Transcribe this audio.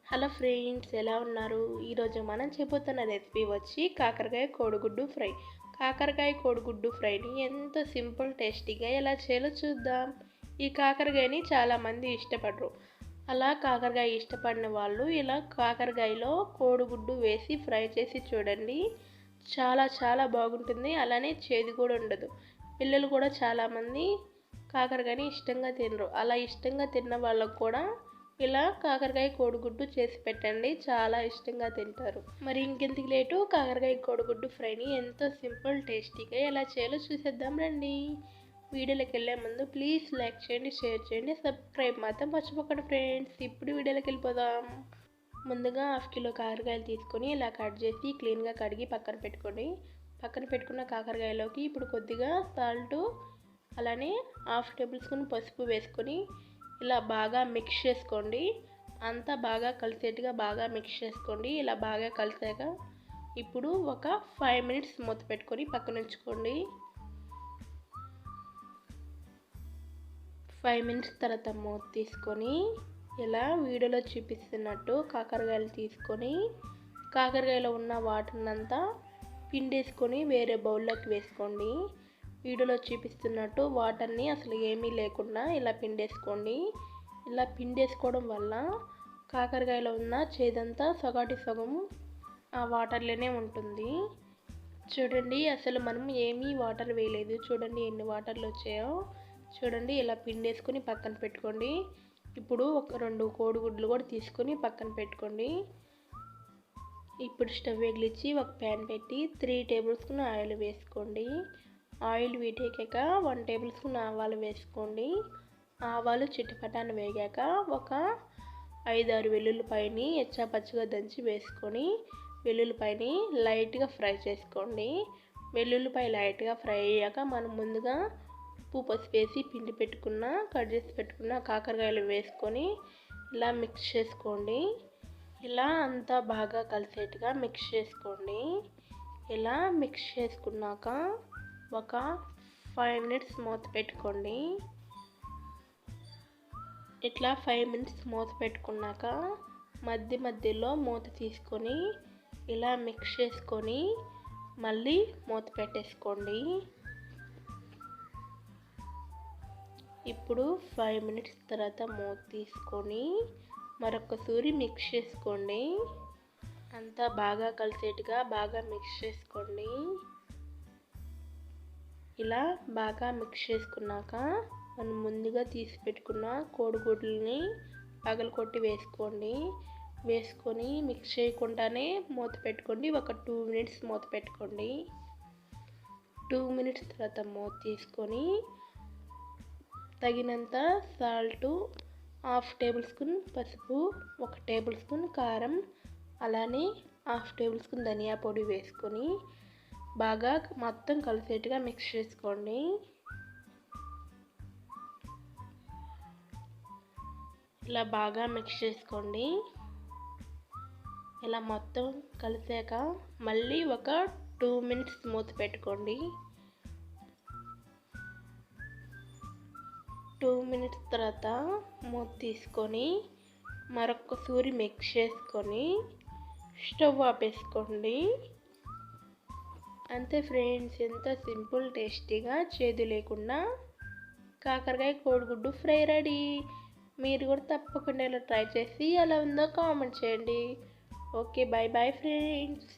Hello friends, ఎలా ఉన్నారు? ఈరోజు మనం చేయబోతున్న రెసిపీ వచ్చి కాకరకాయ కోడిగుడ్డు ఫ్రై. కాకరకాయ కోడిగుడ్డు ఫ్రైని ఎంతో సింపుల్ టేస్టీగా ఎలా చేయాలో చూద్దాం. ఈ కాకరకాయని చాలామంది ఇష్టపడరు. అలా కాకరకాయ ఇష్టపడిన వాళ్ళు ఇలా కాకరకాయలో కోడిగుడ్డు వేసి ఫ్రై చేసి చూడండి. చాలా చాలా బాగుంటుంది. అలానే చేదు కూడా ఉండదు. పిల్లలు కూడా చాలామంది కాకరకాయని ఇష్టంగా తినరు. అలా ఇష్టంగా తిన్న వాళ్ళకు కూడా ఇలా కాకరకాయ కోడిగుడ్డు చేసి పెట్టండి, చాలా ఇష్టంగా తింటారు. మరి ఇంకెందుకు లేటు, కాకరకాయ కోడిగుడ్డు ఫ్రైని ఎంతో సింపుల్ టేస్టీగా ఎలా చేయాలో చూసేద్దాం రండి. వీడియోలోకి వెళ్ళే ముందు ప్లీజ్ లైక్ చేయండి, షేర్ చేయండి, సబ్స్క్రైబ్ మాత్రం మర్చిపోకండి ఫ్రెండ్స్. ఇప్పుడు వీడియోలోకి వెళ్ళిపోదాం. ముందుగా 1/2 కిలో కాకరకాయలు తీసుకొని ఇలా కట్ చేసి క్లీన్గా కడిగి పక్కన పెట్టుకోండి. పక్కన పెట్టుకున్న కాకరకాయలోకి ఇప్పుడు కొద్దిగా సాల్ట్, అలానే 1/2 టేబుల్ స్పూన్ పసుపు వేసుకొని ఇలా బాగా మిక్స్ చేసుకోండి. అంతా బాగా కలిసేట్టుగా బాగా మిక్స్ చేసుకోండి. ఇలా బాగా కలిసాక ఇప్పుడు ఒక 5 మినిట్స్ మూత పెట్టుకొని పక్కన ఉంచుకోండి. 5 మినిట్స్ తర్వాత మూత తీసుకొని ఇలా వీడియోలో చూపిస్తున్నట్టు కాకరకాయలు తీసుకొని కాకరకాయలో ఉన్న వాటర్ అంతా పిండేసుకొని వేరే బౌల్లోకి వేసుకోండి. వీడియోలో చూపిస్తున్నట్టు వాటర్ని అసలు ఏమీ లేకుండా ఇలా పిండేసుకోండి. ఇలా పిండేసుకోవడం వల్ల కాకరకాయలో ఉన్న చేదంతా సగాటి సగం ఆ వాటర్లోనే ఉంటుంది. చూడండి, అసలు మనం ఏమీ వాటర్ వేయలేదు. చూడండి ఎన్ని వాటర్లు వచ్చాయో. చూడండి, ఇలా పిండేసుకొని పక్కన పెట్టుకోండి. ఇప్పుడు ఒక 2 కోడిగుడ్లు కూడా తీసుకొని పక్కన పెట్టుకోండి. ఇప్పుడు స్టవ్ వెలిగించి ఒక ప్యాన్ పెట్టి 3 టేబుల్ స్పూన్ ఆయిల్ వేసుకోండి. ఆయిల్ వీటెక్కాక 1 టేబుల్ స్పూన్ ఆవాలు వేసుకోండి. ఆవాలు చిటపటాన్ని వేగాక ఒక 5-6 వెల్లుల్లిపాయని పచ్చిగా దంచి వేసుకొని వెల్లుల్లిపాయని లైట్గా ఫ్రై చేసుకోండి. వెల్లుల్లిపాయ లైట్గా ఫ్రై అయ్యాక మనం ముందుగా ఉప్పు పసుపు వేసి పిండి పెట్టుకున్న కట్ చేసి పెట్టుకున్న కాకరకాయలు వేసుకొని ఇలా మిక్స్ చేసుకోండి. ఇలా అంతా బాగా కలిసేట్టుగా మిక్స్ చేసుకోండి. ఇలా మిక్స్ చేసుకున్నాక ఒక 5 మినిట్స్ మూత పెట్టుకోండి. ఇట్లా 5 మినిట్స్ మూత పెట్టుకున్నాక మధ్య మధ్యలో మూత తీసుకొని ఇలా మిక్స్ చేసుకొని మళ్ళీ మూత పెట్టేసుకోండి. ఇప్పుడు 5 మినిట్స్ తర్వాత మూత తీసుకొని మరొకసారి మిక్స్ చేసుకోండి. అంతా బాగా కలిసేట్టుగా బాగా మిక్స్ చేసుకోండి. ఇలా బాగా మిక్స్ చేసుకున్నాక మనం ముందుగా తీసి పెట్టుకున్న కోడిగుడ్లని పగలకొట్టి వేసుకోండి. వేసుకొని మిక్స్ చేయకుండానే మూత పెట్టుకోండి. ఒక 2 మినిట్స్ మూత పెట్టుకోండి. 2 మినిట్స్ తర్వాత మూత తీసుకొని తగినంత సాల్టు, 1/2 టేబుల్ స్పూన్ పసుపు, 1 టేబుల్ స్పూన్ కారం, అలానే 1/2 టేబుల్ స్పూన్ ధనియా పొడి వేసుకొని బాగా మొత్తం కలిసేట్టుగా మిక్స్ చేసుకోండి. ఇలా బాగా మిక్స్ చేసుకోండి. ఇలా మొత్తం కలిసాక మళ్ళీ ఒక 2 మినిట్స్ మూత పెట్టుకోండి. 2 మినిట్స్ తర్వాత మూత తీసుకొని మరొకసారి మిక్స్ చేసుకొని స్టవ్ ఆపేసుకోండి. అంతే ఫ్రెండ్స్, ఎంత సింపుల్ టేస్టీగా చేదు లేకుండా కాకరకాయ కోడిగుడ్డు ఫ్రై రెడీ. మీరు కూడా తప్పకుండా ఇలా ట్రై చేసి ఎలా ఉందో కామెంట్ చేయండి. Okay, bye bye friends.